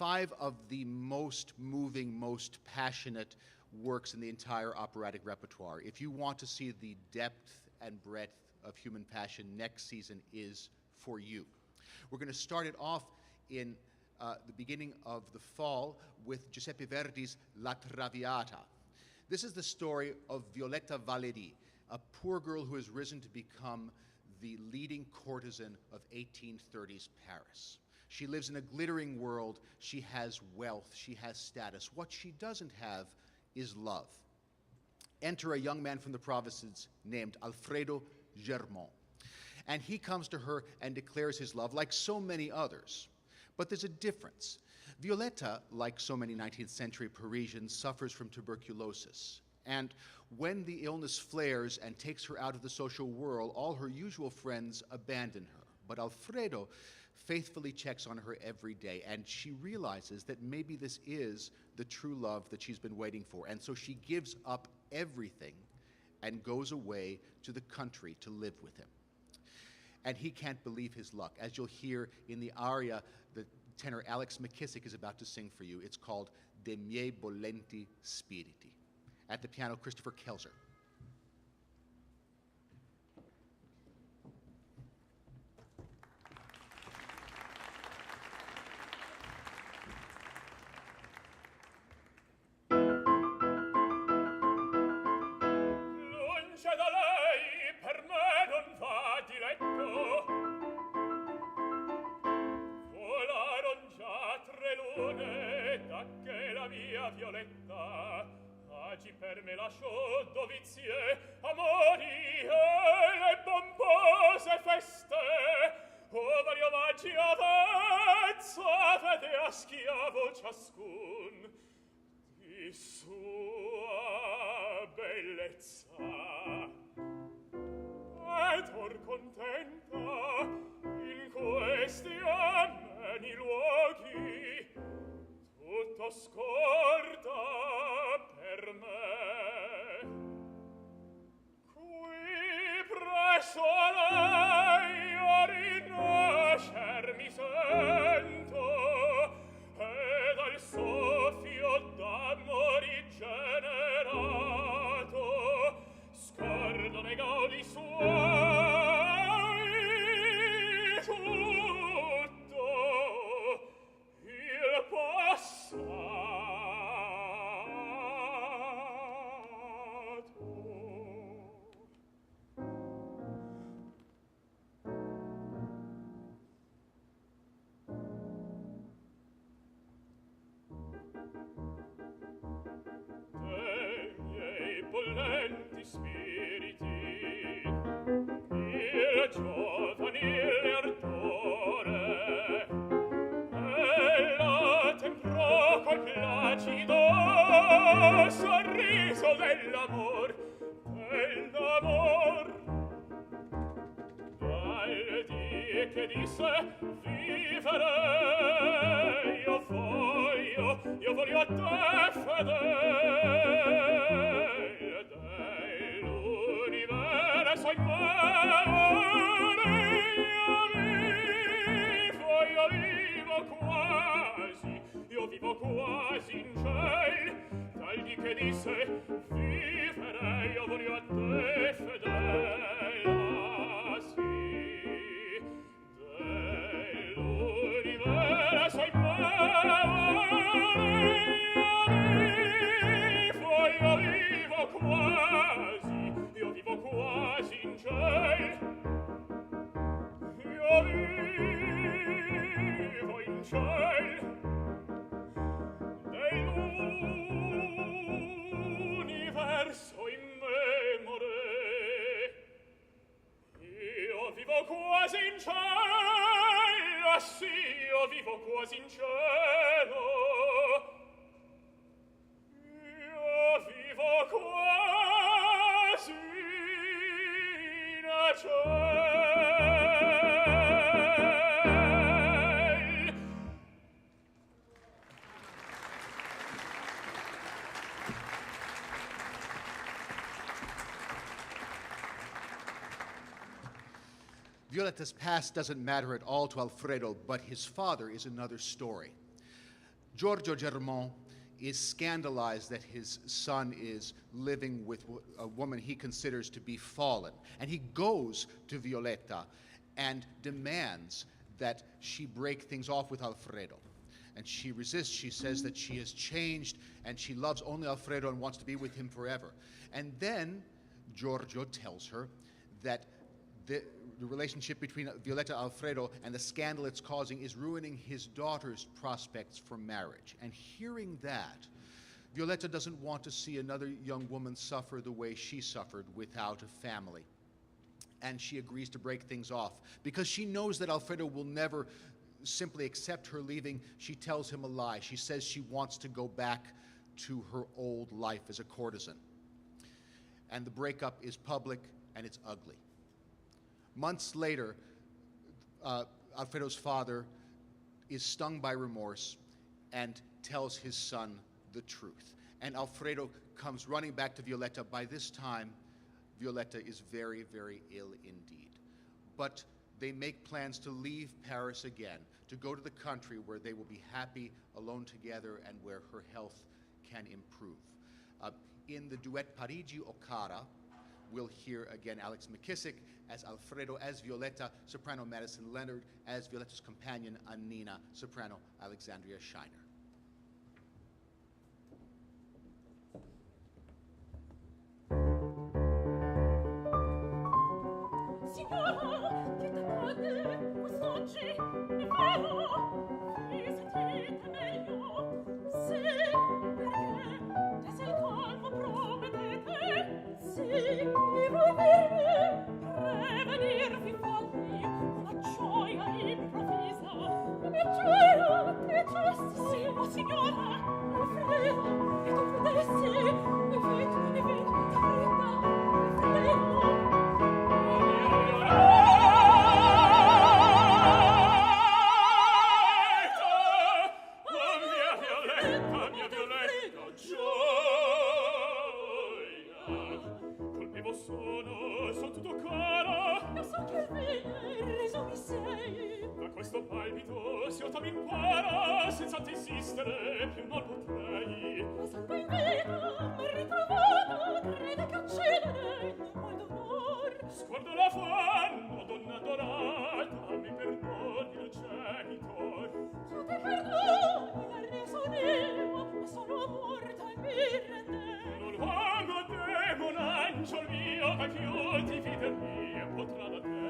5 of the most moving, most passionate works in the entire operatic repertoire. If you want to see the depth and breadth of human passion, next season is for you. We're going to start it off in the beginning of the fall with Giuseppe Verdi's La Traviata. This is the story of Violetta Valéry, a poor girl who has risen to become the leading courtesan of 1830s Paris. She lives in a glittering world. She has wealth. She has status. What she doesn't have is love. Enter a young man from the provinces named Alfredo Germont. And he comes to her and declares his love like so many others. But there's a difference. Violetta, like so many 19th century Parisians, suffers from tuberculosis. And when the illness flares and takes her out of the social world, all her usual friends abandon her. But Alfredo faithfully checks on her every day, and she realizes that maybe this is the true love that she's been waiting for. And so she gives up everything and goes away to the country to live with him. And he can't believe his luck. As you'll hear in the aria, the tenor Alex McKissick is about to sing for you. It's called De miei bollenti spiriti. At the piano, Christopher Kelzer. Violetta, agi per me lasciò dovizie, amori e le pompose feste, ove io omaggi avezza, vede a schiavo ciascun di sua bellezza. Ed or contenta in questi ameni luoghi, tutto scorda per me. Qui presso lei a rinascer mi sento, e dal soffio d'amori generato scordo nei gaudi suoi tutto il passato. Dei miei bollenti spiriti il giovanile ardore e la temprò col placido sorriso dell'amor, dal dì che disse vivere io voglio a te fedele dell'universo in mare. Io vivo quasi in ciel, dal dì che disse vivere io voglio a te fedele, sì, dell'universo in mare. Io vivo quasi in ciel, io vivo in ciel dell'universo immemore. Io vivo quasi in cielo, ah sì, io vivo quasi in cielo. Io vivo quasi in cielo. Violetta's past doesn't matter at all to Alfredo, but his father is another story. Giorgio Germont is scandalized that his son is living with a woman he considers to be fallen. And he goes to Violetta and demands that she break things off with Alfredo. And she resists. She says that she has changed and she loves only Alfredo and wants to be with him forever. And then Giorgio tells her that the relationship between Violetta and Alfredo and the scandal it's causing is ruining his daughter's prospects for marriage. And hearing that, Violetta doesn't want to see another young woman suffer the way she suffered without a family. And she agrees to break things off. Because she knows that Alfredo will never simply accept her leaving, she tells him a lie. She says she wants to go back to her old life as a courtesan. And the breakup is public and it's ugly. Months later, Alfredo's father is stung by remorse and tells his son the truth. And Alfredo comes running back to Violetta. By this time, Violetta is very, very ill indeed. But they make plans to leave Paris again, to go to the country where they will be happy alone together and where her health can improve. In the duet Parigi o Cara, we'll hear again Alex McKissick as Alfredo, as Violetta, soprano Madison Leonard, as Violetta's companion Annina, soprano Alexandria Scheiner. Signora, che t'accade quest'oggi? È vero? Vi sentite meglio? Sì, perché? Te sei calmo, promettete? Sì, voi bene? Prevenirvi falli una gioia improvvisa. La mia gioia necessissima, signora. Alfredo, e tu vedessi, e vedi, t'avretta, Alfredo. Questo palpito, se io t'ami impara, senza te insistere, più non potrei. La santa in vita, m'è ritrovata, crede che uccidere non vuol d'onor. Scordo l'affanno, donna adorata, mi perdoni il genitor. Io ti perdoni, l'ha reso mio, ma sono morta e mi rende. Non vango a te, mon angel mio, che più ti fidermi potrà da te.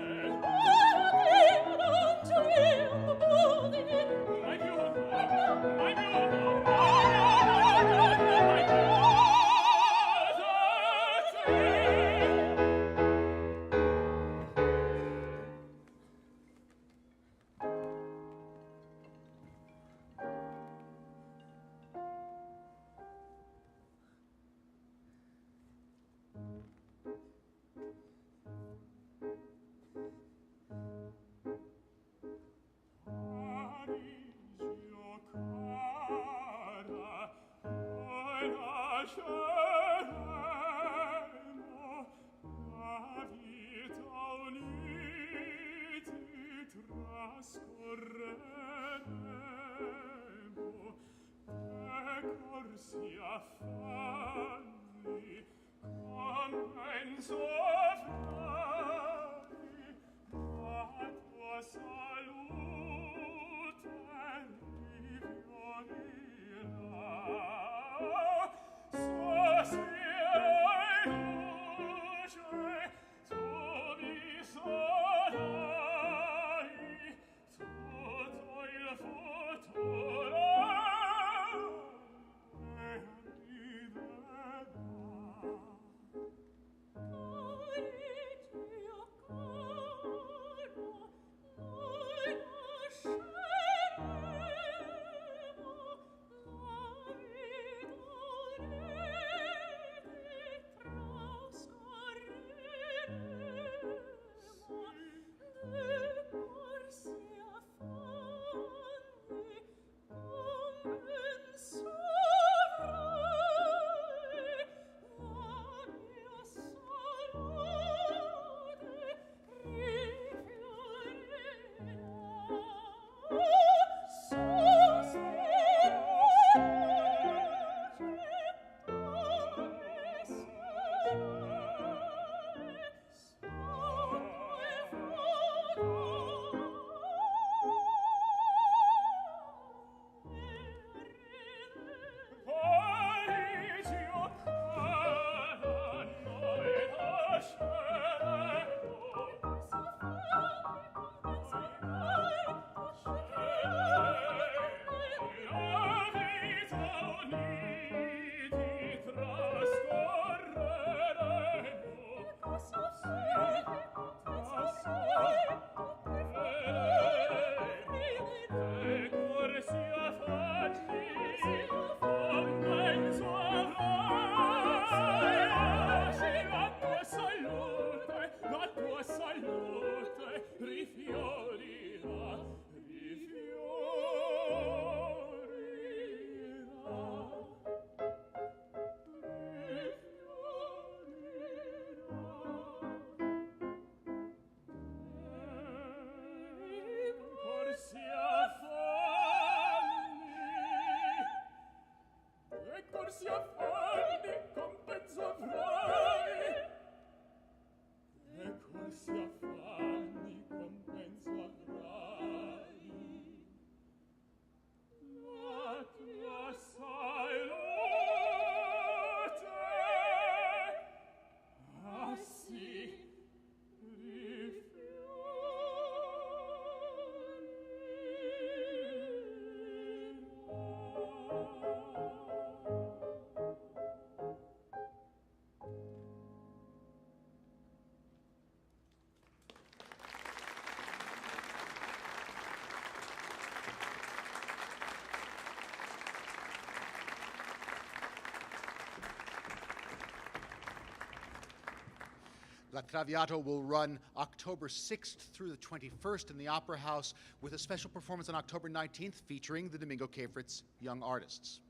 La Traviata will run October 6th through the 21st in the Opera House with a special performance on October 19th featuring the Domingo Cafritz Young Artists.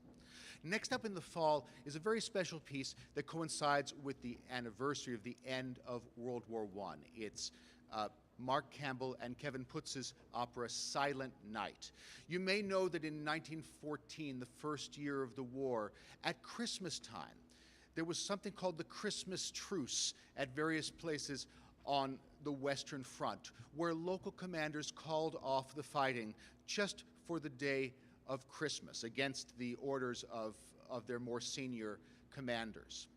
Next up in the fall is a very special piece that coincides with the anniversary of the end of World War I. It's Mark Campbell and Kevin Putz's opera Silent Night. You may know that in 1914, the first year of the war, at Christmas time, there was something called the Christmas Truce at various places on the Western Front, where local commanders called off the fighting just for the day of Christmas against the orders of their more senior commanders.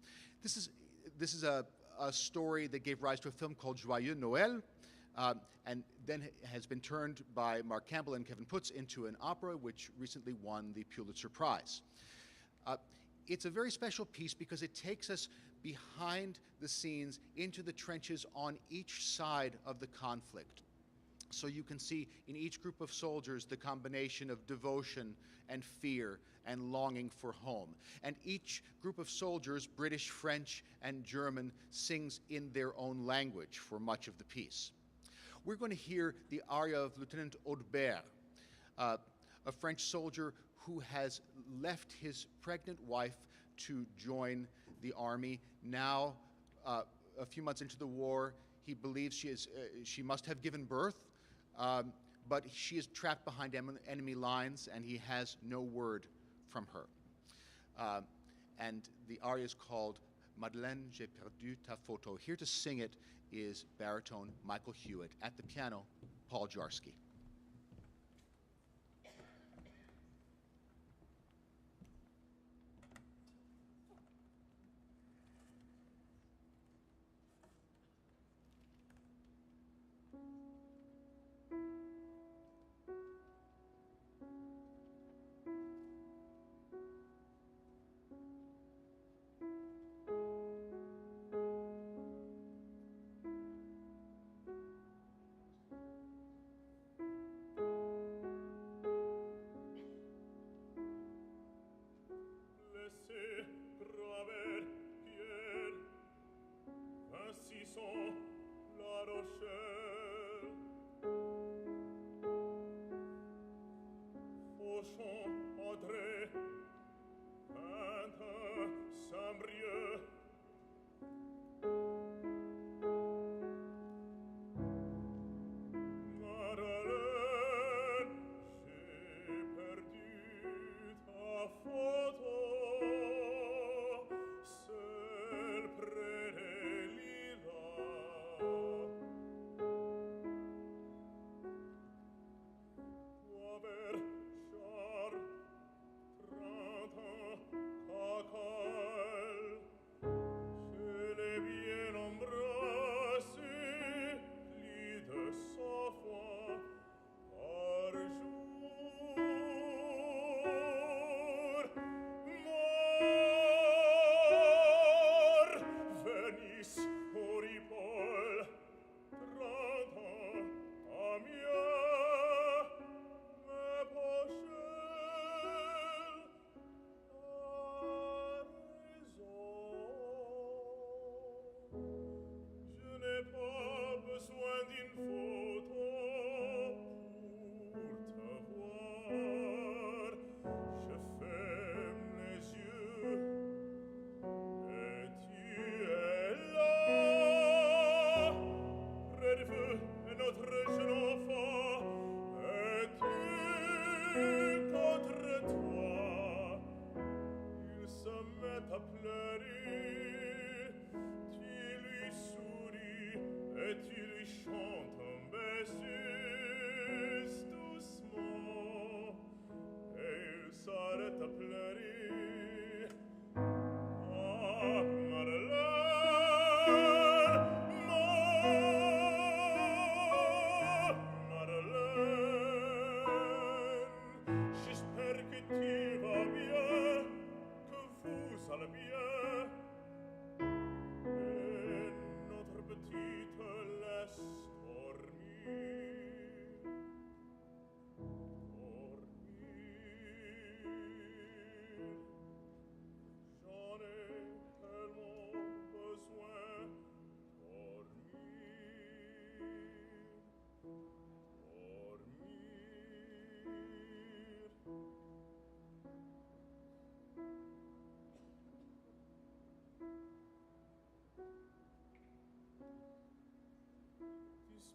This is a story that gave rise to a film called Joyeux Noël, and then has been turned by Mark Campbell and Kevin Putz into an opera which recently won the Pulitzer Prize. It's a very special piece because it takes us behind the scenes into the trenches on each side of the conflict. So you can see in each group of soldiers the combination of devotion and fear and longing for home. And each group of soldiers, British, French, and German, sings in their own language for much of the piece. We're going to hear the aria of Lieutenant Audebert, a French soldier who has left his pregnant wife to join the army. Now, a few months into the war, he believes she must have given birth, but she is trapped behind enemy lines, and he has no word from her. And the aria is called Madeleine, j'ai perdu ta photo. Here to sing it is baritone Michael Hewitt. At the piano, Paul Jarsky.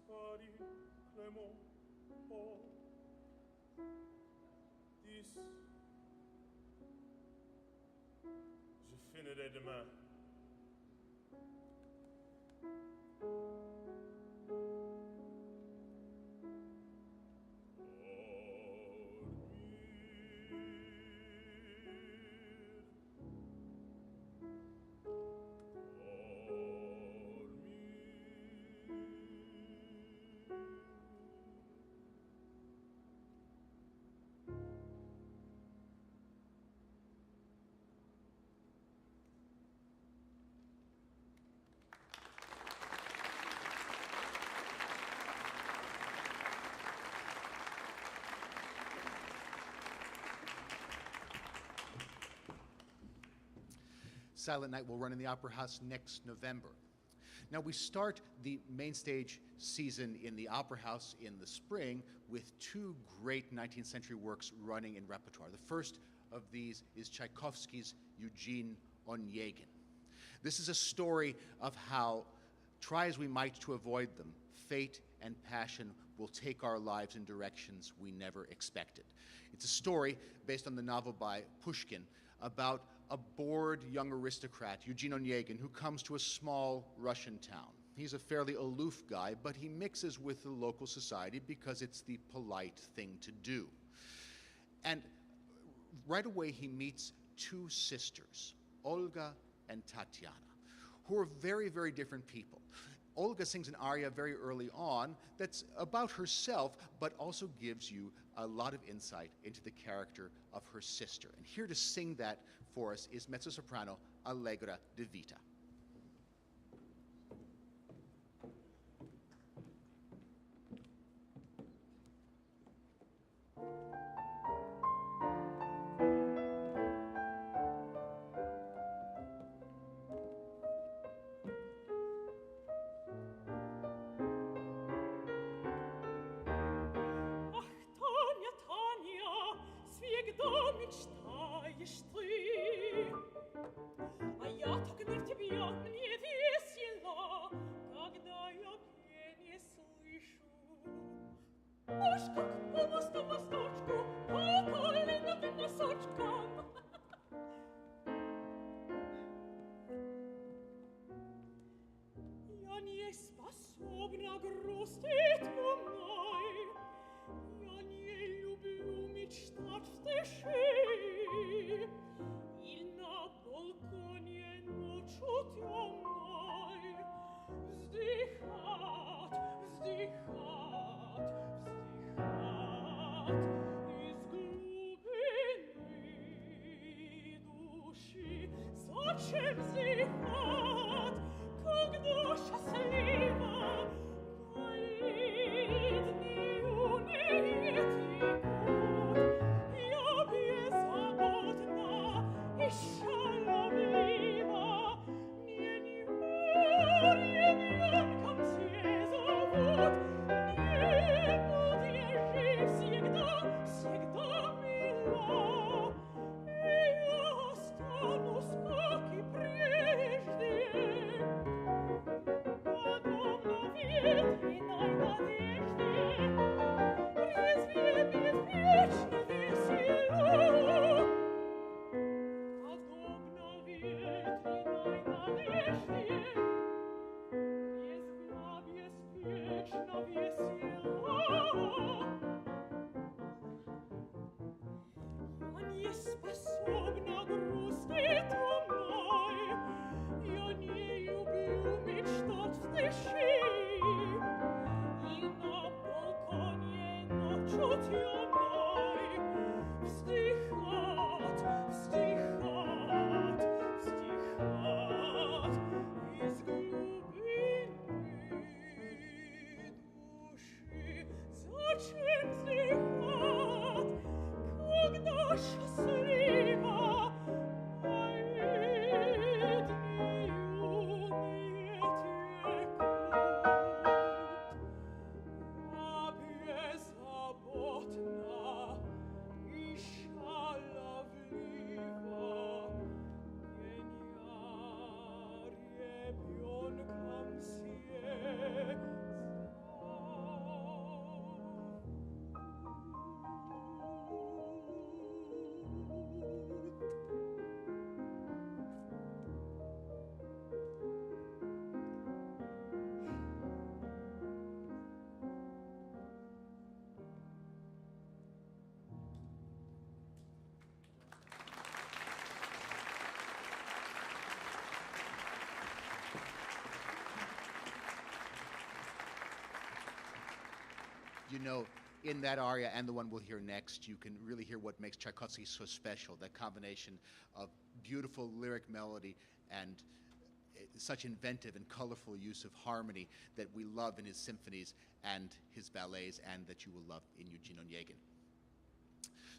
Paris, Clément, oh, 10. Je finirai demain. Silent Night will run in the Opera House next November. Now, we start the main stage season in the Opera House in the spring with two great 19th century works running in repertoire. The first of these is Tchaikovsky's Eugene Onegin. This is a story of how, try as we might to avoid them, fate and passion will take our lives in directions we never expected. It's a story based on the novel by Pushkin about a bored young aristocrat, Eugene Onegin, who comes to a small Russian town. He's a fairly aloof guy, but he mixes with the local society because it's the polite thing to do. And right away he meets two sisters, Olga and Tatiana, who are very, very different people. Olga sings an aria very early on that's about herself, but also gives you a lot of insight into the character of her sister. And here to sing that for us is mezzo-soprano Allegra de Vita. Когда счастлива, поедет You know, in that aria and the one we'll hear next, you can really hear what makes Tchaikovsky so special, that combination of beautiful lyric melody and such inventive and colorful use of harmony that we love in his symphonies and his ballets, and that you will love in Eugene Onegin.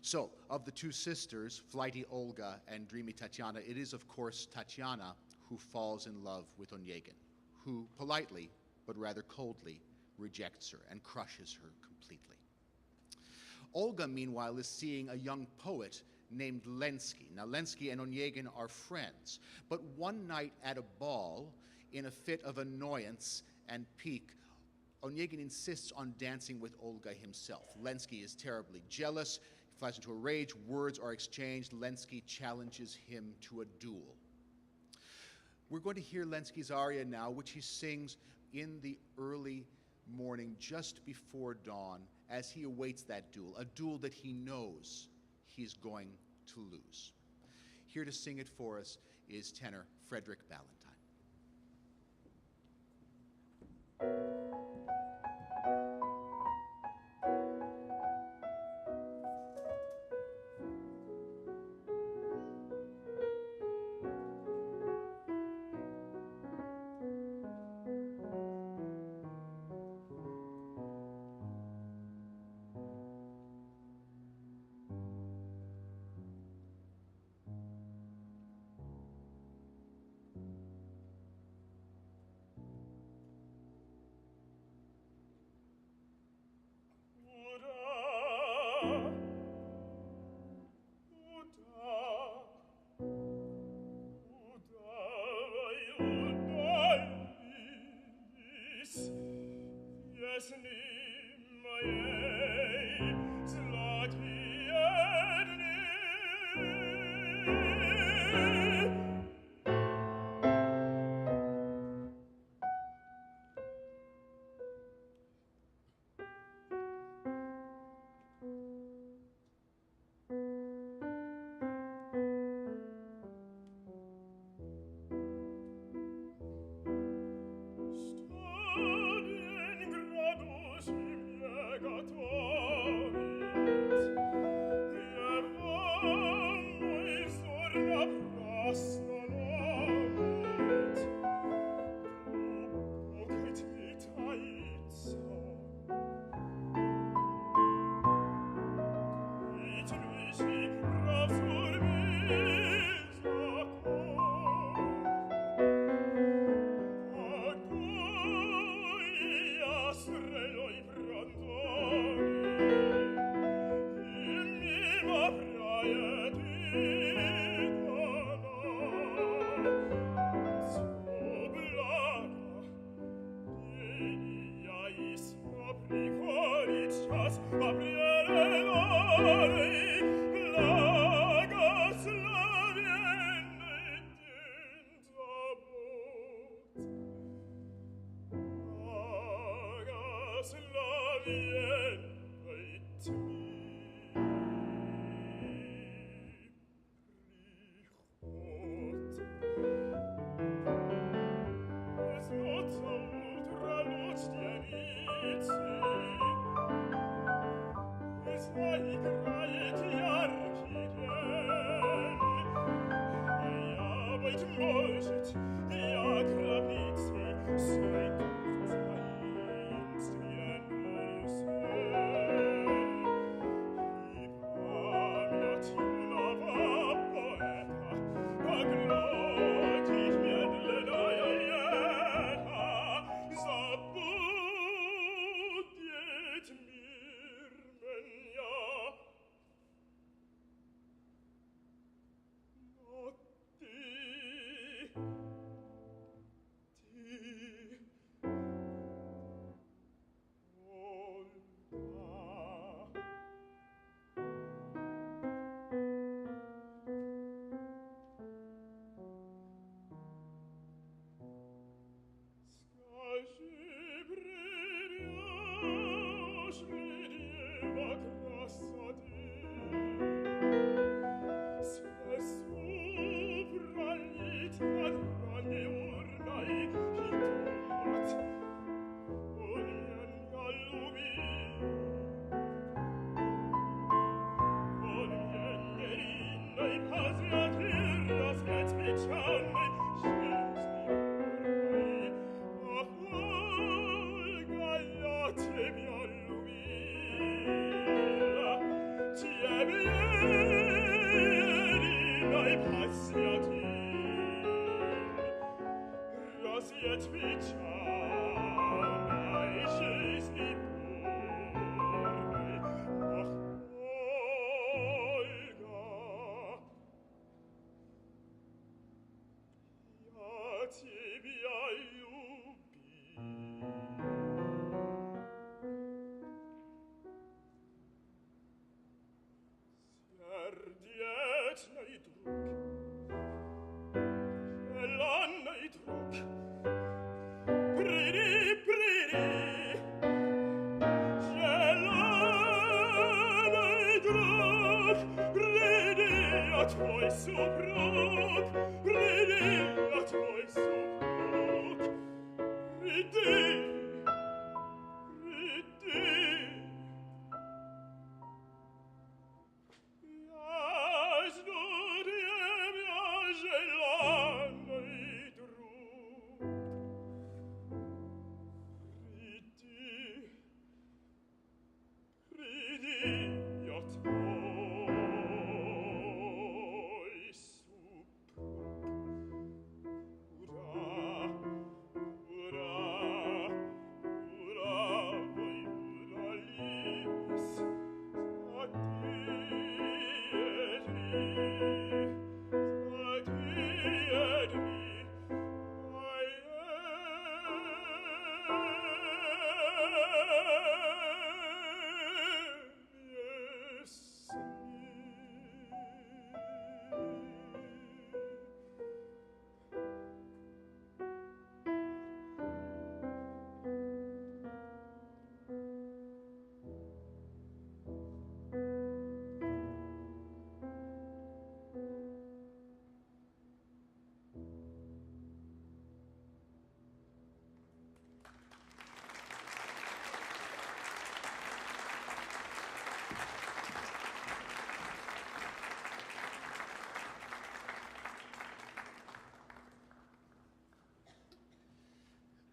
So, of the two sisters, flighty Olga and dreamy Tatiana, it is, of course, Tatiana who falls in love with Onegin, who politely, but rather coldly, rejects her and crushes her completely. Olga, meanwhile, is seeing a young poet named Lenski. Now, Lenski and Onegin are friends, but one night at a ball, in a fit of annoyance and pique, Onegin insists on dancing with Olga himself. Lenski is terribly jealous, he flies into a rage, words are exchanged, Lenski challenges him to a duel. We're going to hear Lenski's aria now, which he sings in the early morning, just before dawn, as he awaits that duel, a duel that he knows he's going to lose. Here to sing it for us is tenor Frederick Ballantyne.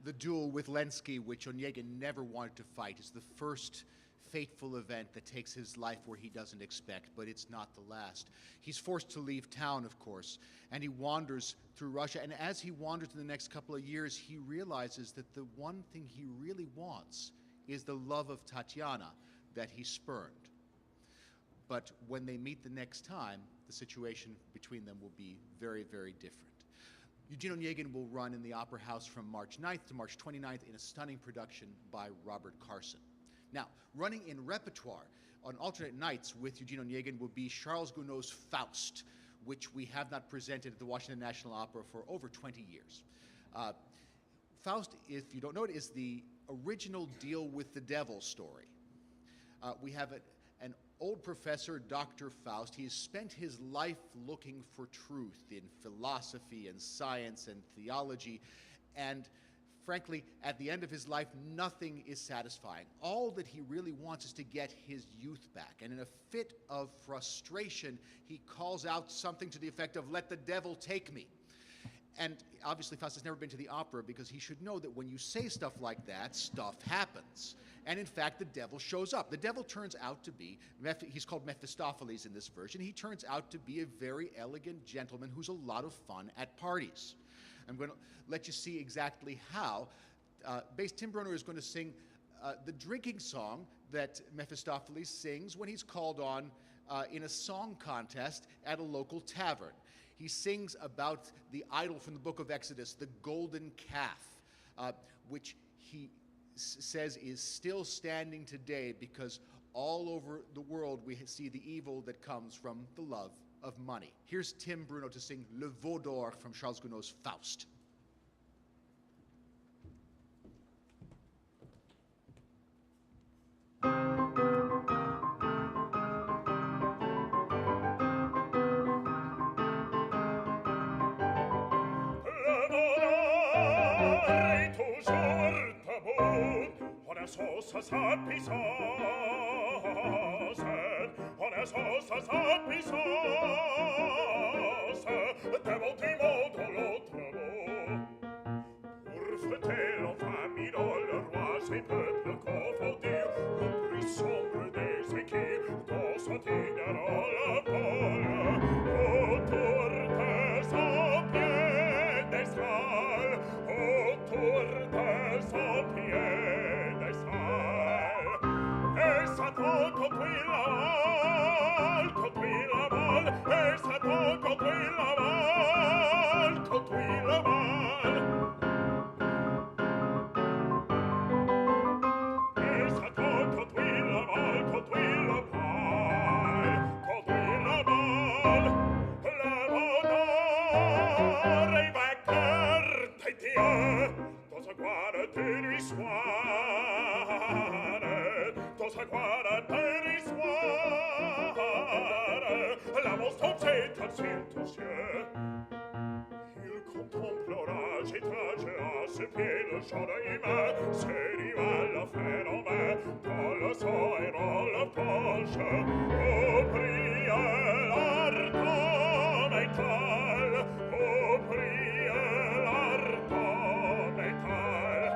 The duel with Lenski, which Onegin never wanted to fight, is the first fateful event that takes his life where he doesn't expect, but it's not the last. He's forced to leave town, of course, and he wanders through Russia. And as he wanders in the next couple of years, he realizes that the one thing he really wants is the love of Tatiana that he spurned. But when they meet the next time, the situation between them will be very, very different. Eugene Onegin will run in the Opera House from March 9th to March 29th in a stunning production by Robert Carson. Now, running in repertoire on alternate nights with Eugene Onegin will be Charles Gounod's Faust, which we have not presented at the Washington National Opera for over 20 years. Faust, if you don't know it, is the original deal with the devil story. We have an old professor, Dr. Faust. He has spent his life looking for truth in philosophy and science and theology, and frankly, at the end of his life, nothing is satisfying. All that he really wants is to get his youth back, and in a fit of frustration, he calls out something to the effect of, "Let the devil take me." And obviously, Faust has never been to the opera because he should know that when you say stuff like that, stuff happens. And in fact, the devil shows up. The devil turns out to be, he's called Mephistopheles in this version, he turns out to be a very elegant gentleman who's a lot of fun at parties. I'm going to let you see exactly how. Bass Tim Brunner is going to sing the drinking song that Mephistopheles sings when he's called on in a song contest at a local tavern. He sings about the idol from the book of Exodus, the golden calf, which he says is still standing today because all over the world we see the evil that comes from the love of money. Here's Tim Bruno to sing Le Veau d'Or from Charles Gounod's Faust. Sauce sappi sauce, on a sauce sappi sauce, devil di modo lo trovo. Pour fêter l'enfamie dans le roi, ses peuples confondirent, le bruit sombre des équipes, dans son itinéraire la pole, autour des pieds d'escale, autour l'oreille vainqueur des dieux, dans un coin de l'histoire, dans un coin de l'histoire, la monstance étincelle aux cieux. Il contemple l'orage étrange à ses pieds, le chant humain, ses rivales la frère en main, dans le sang et dans la poche. Oh, prie l'ardent métal, oh, prie l'ardent métal.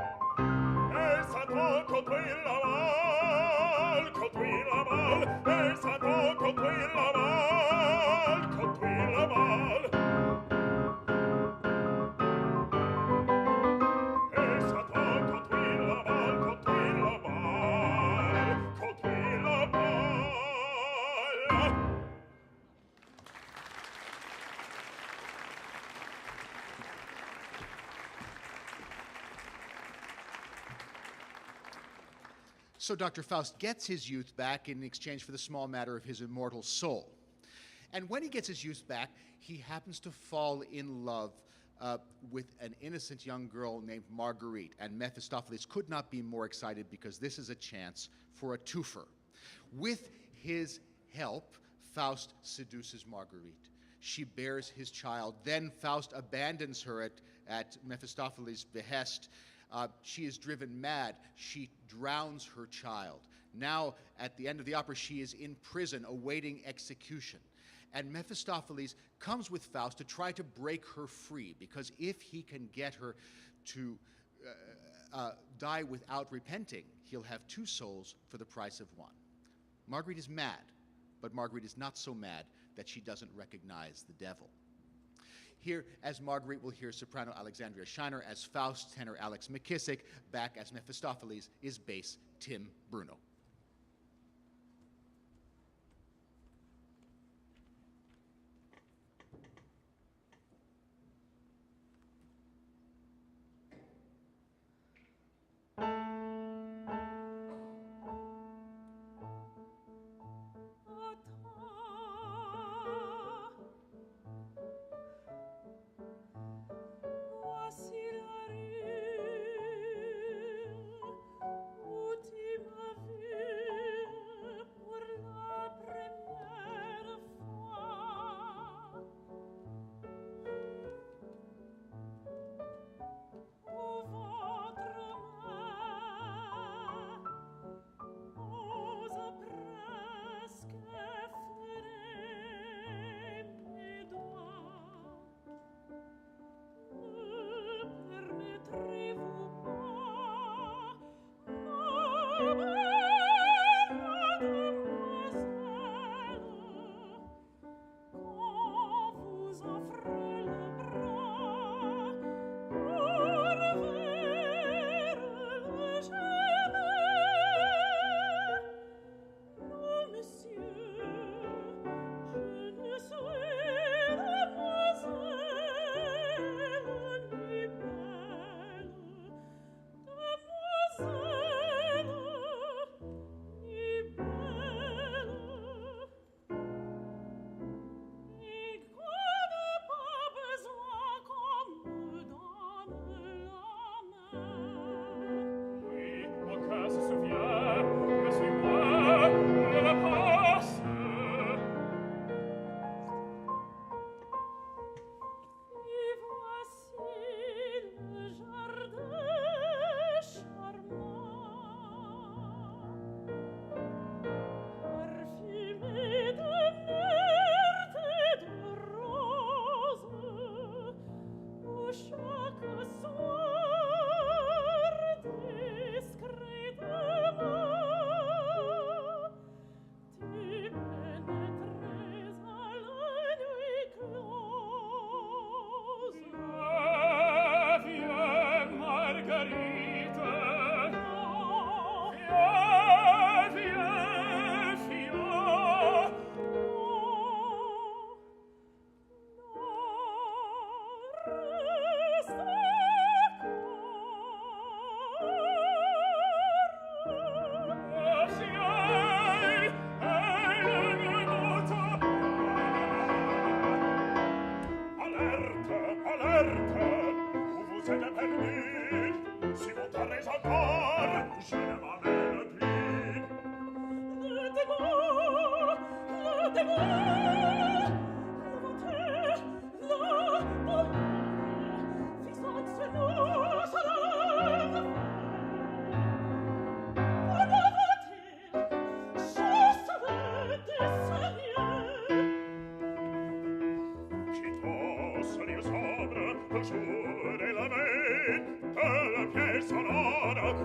Et Satan conduit la mal, conduit la mal, et Satan conduit la mal, conduit la mal. So Dr. Faust gets his youth back in exchange for the small matter of his immortal soul. And when he gets his youth back, he happens to fall in love with an innocent young girl named Marguerite. And Mephistopheles could not be more excited because this is a chance for a twofer. With his help, Faust seduces Marguerite. She bears his child. Then Faust abandons her at Mephistopheles' behest. She is driven mad. She drowns her child. Now, at the end of the opera, she is in prison awaiting execution. And Mephistopheles comes with Faust to try to break her free, because if he can get her to die without repenting, he'll have two souls for the price of one. Marguerite is mad, but Marguerite is not so mad that she doesn't recognize the devil. Here, as Marguerite, we'll hear soprano Alexandria Scheiner, as Faust, tenor Alex McKissick, back as Mephistopheles is bass Tim Bruno. Voici la rue où tu m'as vu.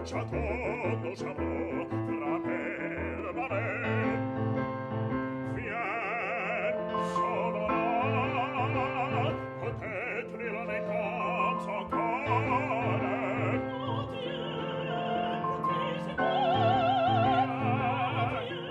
Château d'Auchamot, frappé le marais. Viens, sauvera, peut-être il en est comme son corps. Oh Dieu, protège-moi. Dieu,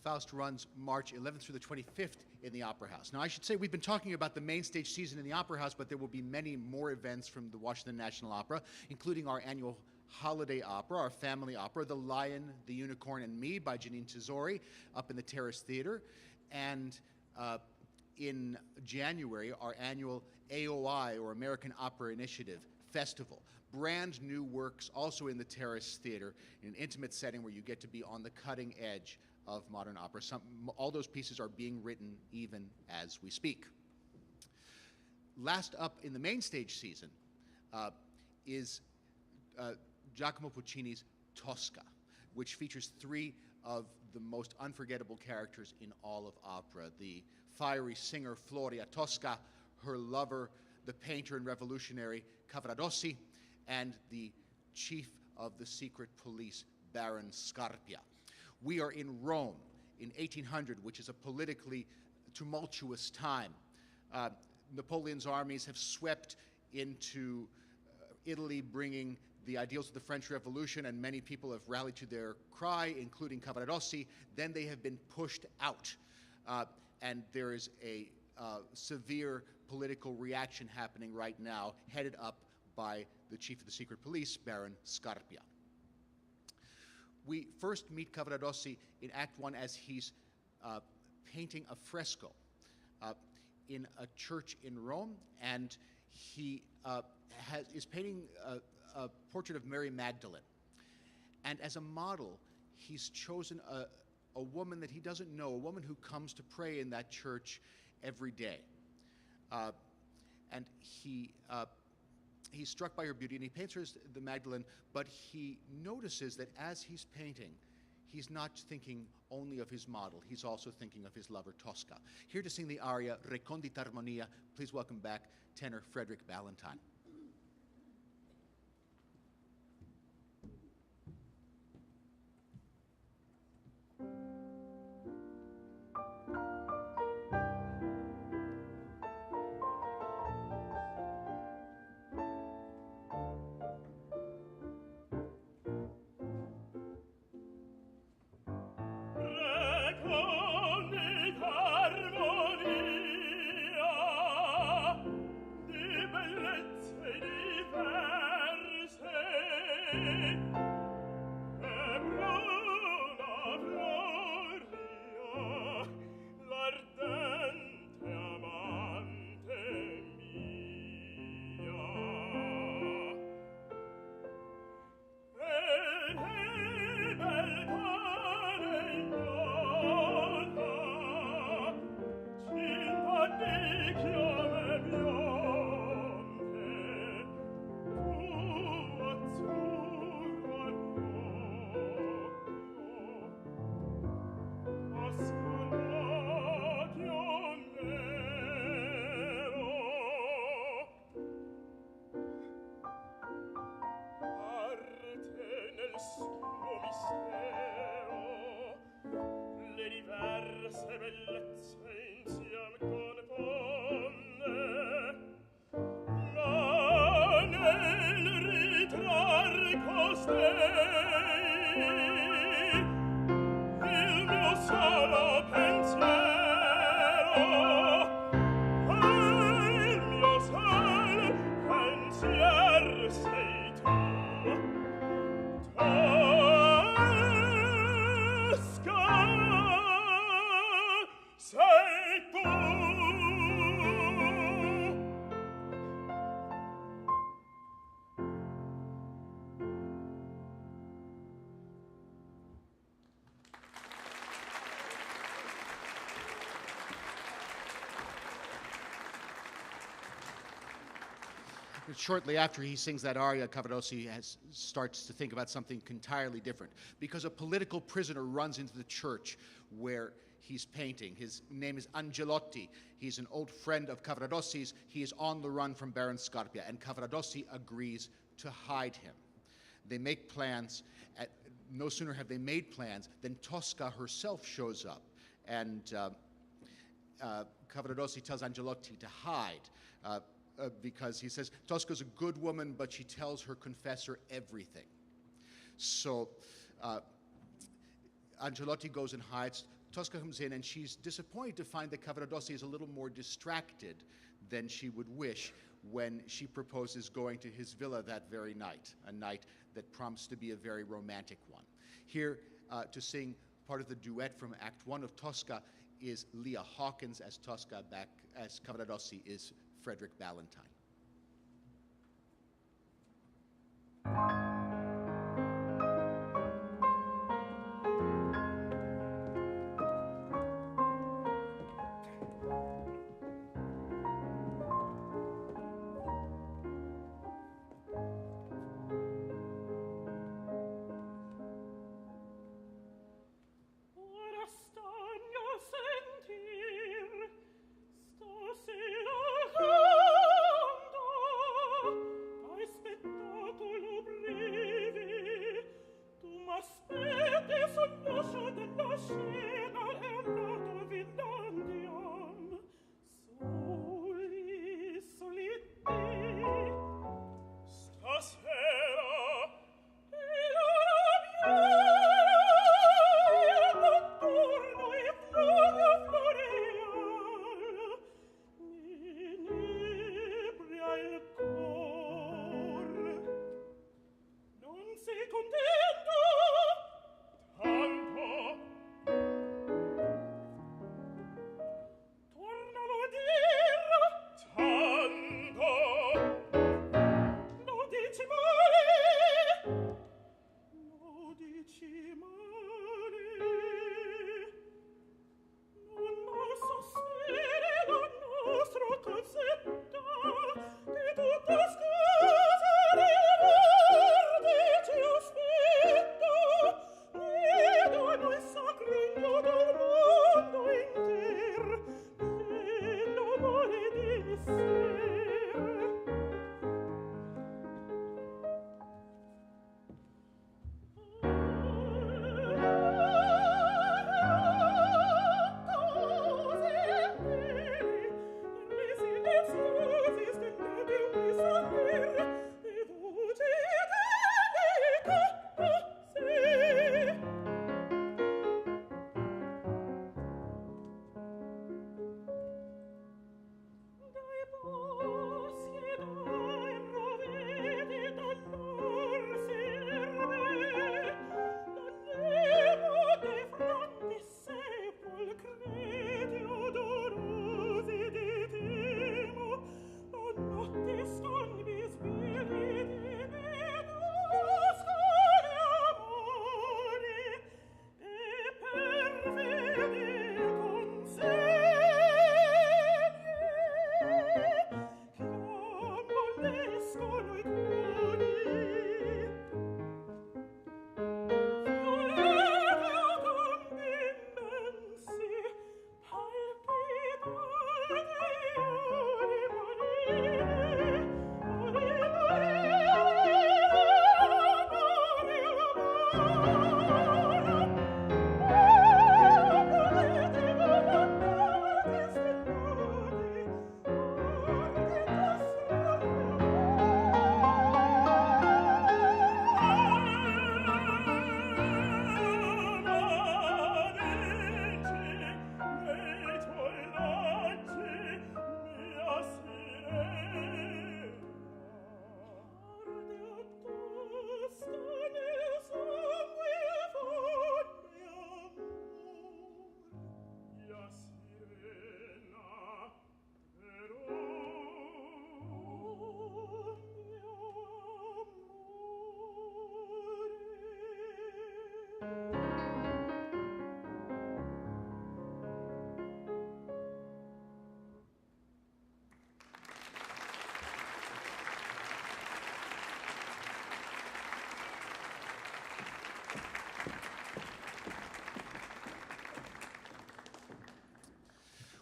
Faust runs March 11th through the 25th in the Opera House. Now, I should say we've been talking about the main stage season in the Opera House, but there will be many more events from the Washington National Opera, including our annual holiday opera, our family opera, The Lion, the Unicorn, and Me by Janine Tesori, up in the Terrace Theater. And in January, our annual AOI, or American Opera Initiative, Festival. Brand new works also in the Terrace Theater, in an intimate setting where you get to be on the cutting edge of modern opera. All those pieces are being written even as we speak. Last up in the main stage season is Giacomo Puccini's Tosca, which features three of the most unforgettable characters in all of opera: the fiery singer Floria Tosca, her lover, the painter and revolutionary Cavaradossi, and the chief of the secret police, Baron Scarpia. We are in Rome in 1800, which is a politically tumultuous time. Napoleon's armies have swept into Italy, bringing the ideals of the French Revolution, and many people have rallied to their cry, including Cavaradossi. Then they have been pushed out, and there is a severe political reaction happening right now, headed up by the chief of the secret police, Baron Scarpia. We first meet Cavaradossi in Act 1 as he's painting a fresco in a church in Rome, and he is painting a portrait of Mary Magdalene. And as a model, he's chosen a woman that he doesn't know, a woman who comes to pray in that church every day. And he's struck by her beauty, and he paints her as the Magdalene, but he notices that as he's painting, he's not thinking only of his model, he's also thinking of his lover, Tosca. Here to sing the aria, Recondita Armonia, please welcome back tenor Frederick Ballantyne. bellezze insieme confonde, ma nel ritrarre costei il mio solo pensiero, il mio solo pensier sei tu. Tosca sei tu. Shortly after he sings that aria, Cavaradossi starts to think about something entirely different, because a political prisoner runs into the church where he's painting. His name is Angelotti. He's an old friend of Cavaradossi's. He is on the run from Baron Scarpia, and Cavaradossi agrees to hide him. They make plans. No sooner have they made plans than Tosca herself shows up, and Cavaradossi tells Angelotti to hide, because he says Tosca's a good woman, but she tells her confessor everything. So Angelotti goes and hides. Tosca comes in, and she's disappointed to find that Cavaradossi is a little more distracted than she would wish when she proposes going to his villa that very night, a night that promised to be a very romantic one. Here to sing part of the duet from Act 1 of Tosca is Leah Hawkins as Tosca, back as Cavaradossi is Frederick Ballantyne. Ora stagno a sentir, stasera hai aspettato lo brevi, tu m'aspetti sul luscio della scena e andato Villandiam, soli, soli te. Stasera tanto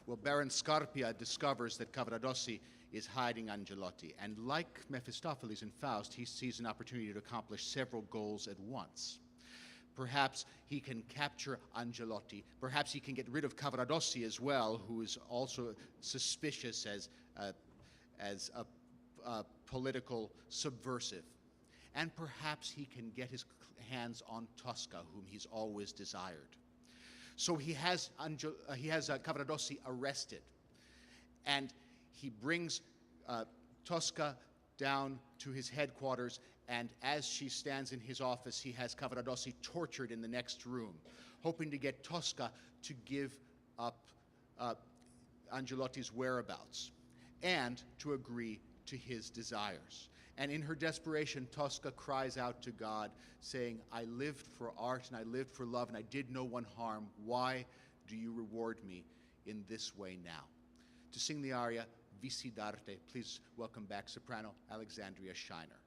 Well, Baron Scarpia discovers that Cavaradossi is hiding Angelotti, and like Mephistopheles in Faust, he sees an opportunity to accomplish several goals at once. Perhaps he can capture Angelotti. Perhaps he can get rid of Cavaradossi as well, who is also suspicious as a political subversive. And perhaps he can get his hands on Tosca, whom he's always desired. So he has Cavaradossi arrested, and he brings Tosca down to his headquarters, and as she stands in his office, he has Cavaradossi tortured in the next room, hoping to get Tosca to give up Angelotti's whereabouts and to agree to his desires. And in her desperation, Tosca cries out to God, saying, I lived for art and I lived for love and I did no one harm. Why do you reward me in this way now? To sing the aria, Visi d'arte, please welcome back soprano Alexandria Scheiner.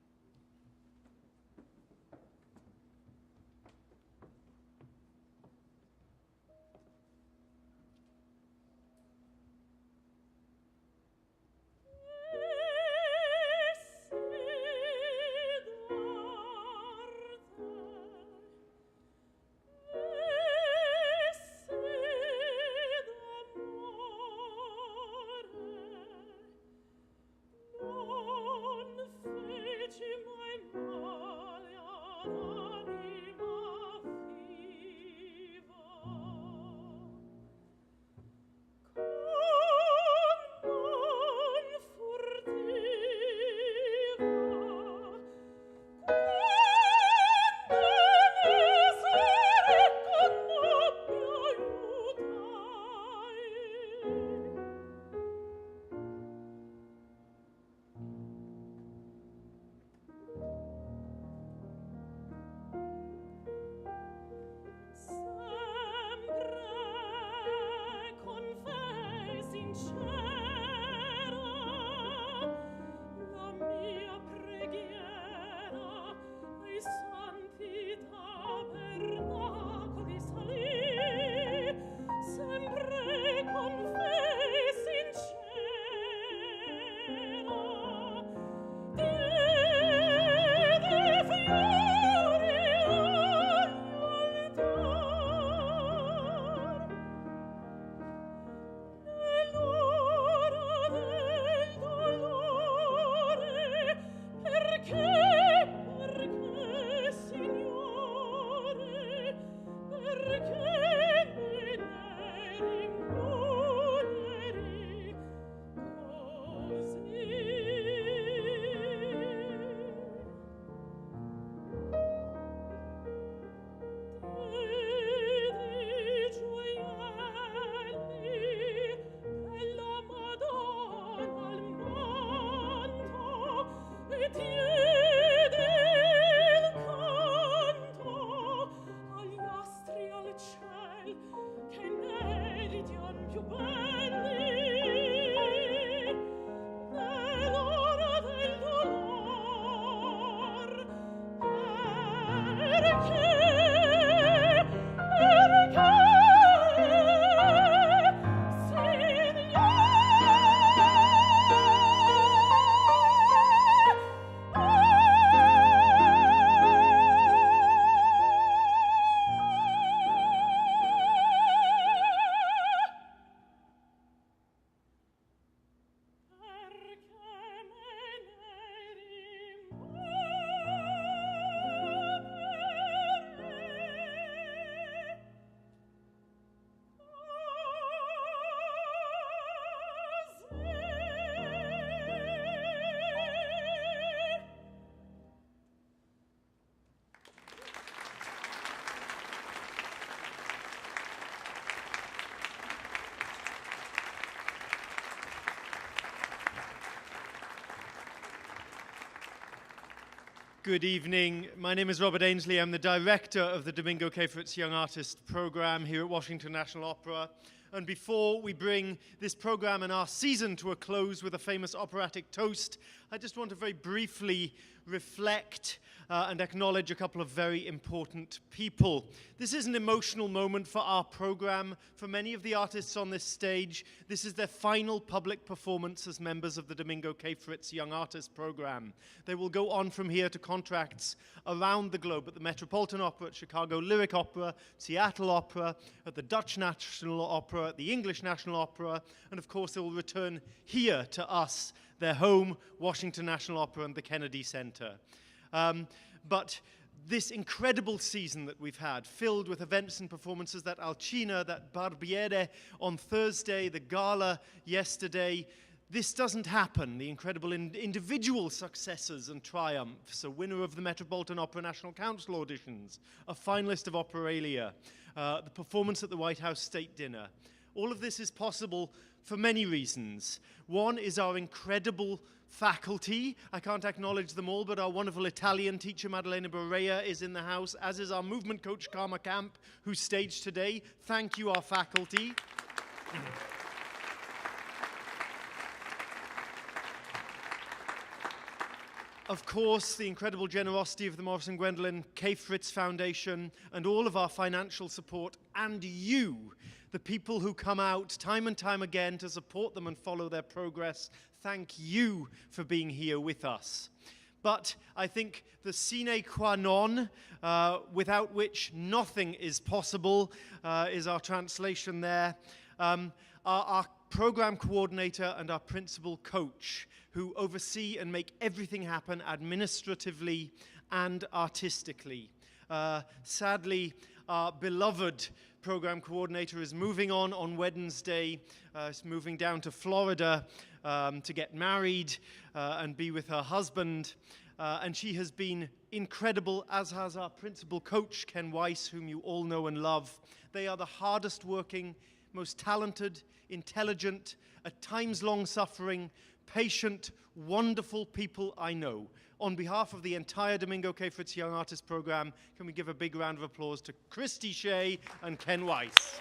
Good evening. My name is Robert Ainsley. I'm the director of the Domingo Cafritz Young Artist Program here at Washington National Opera. And before we bring this program and our season to a close with a famous operatic toast, I just want to very briefly reflect and acknowledge a couple of very important people. This is an emotional moment for our program. For many of the artists on this stage, this is their final public performance as members of the Domingo Cafritz Young Artist Program. They will go on from here to contracts around the globe at the Metropolitan Opera, at Chicago Lyric Opera, Seattle Opera, at the Dutch National Opera, at the English National Opera, and of course they will return here to us, their home, Washington National Opera and the Kennedy Center. But this incredible season that we've had, filled with events and performances, that Alcina, that Barbiere on Thursday, the gala yesterday, this doesn't happen. The incredible individual successes and triumphs, a winner of the Metropolitan Opera National Council auditions, a finalist of Operalia, the performance at the White House State Dinner. All of this is possible for many reasons. One is our incredible faculty. I can't acknowledge them all, but our wonderful Italian teacher, Maddalena Berea, is in the house, as is our movement coach, Karma Camp, who staged today. Thank you, our faculty. Of course, the incredible generosity of the Morris and Gwendolyn Cafritz Foundation and all of our financial support, and you, the people who come out time and time again to support them and follow their progress. Thank you for being here with us. But I think the sine qua non, without which nothing is possible, is our translation there. Our program coordinator and our principal coach, who oversee and make everything happen administratively and artistically. Sadly, our beloved program coordinator is moving on Wednesday. She's moving down to Florida to get married and be with her husband. And she has been incredible, as has our principal coach, Ken Weiss, whom you all know and love. They are the hardest working, most talented, intelligent, at times long-suffering, patient, wonderful people I know. On behalf of the entire Domingo Cafritz Young Artist Program, can we give a big round of applause to Christy Shea and Ken Weiss.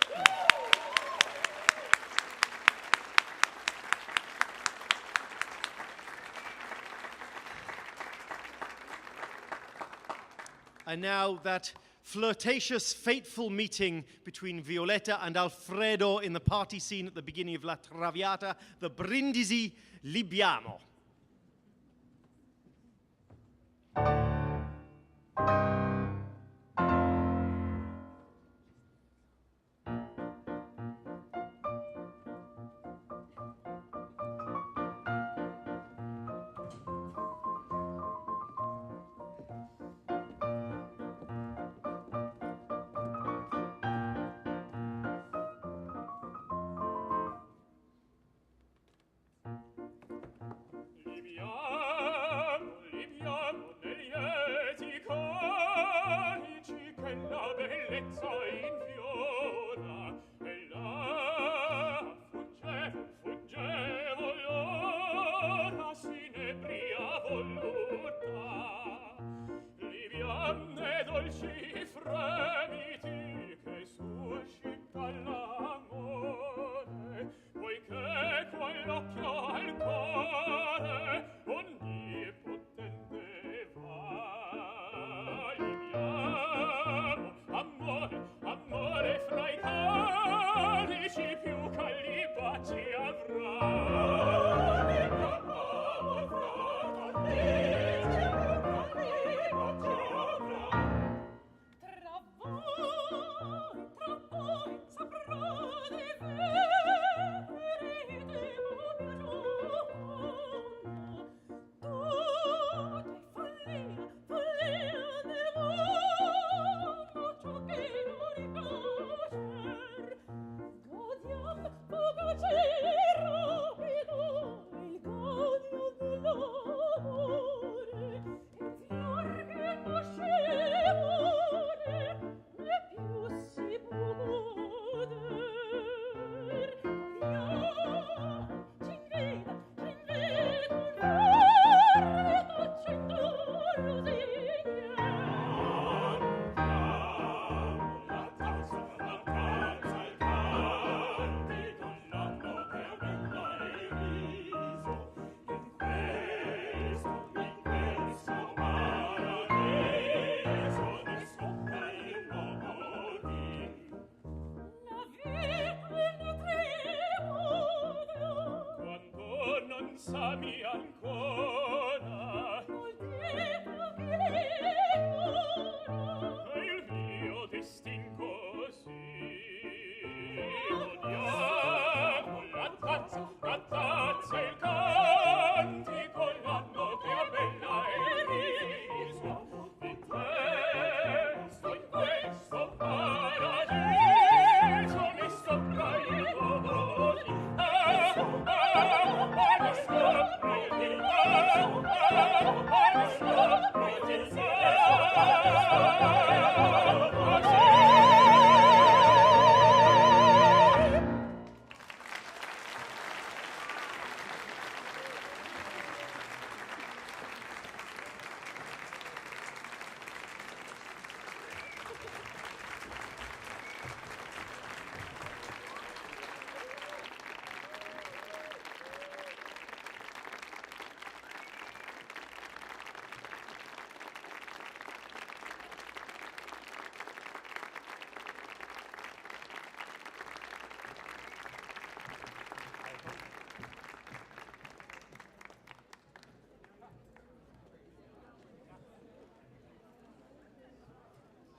And now that flirtatious, fateful meeting between Violetta and Alfredo in the party scene at the beginning of La Traviata, the Brindisi Libiamo. pensami ancora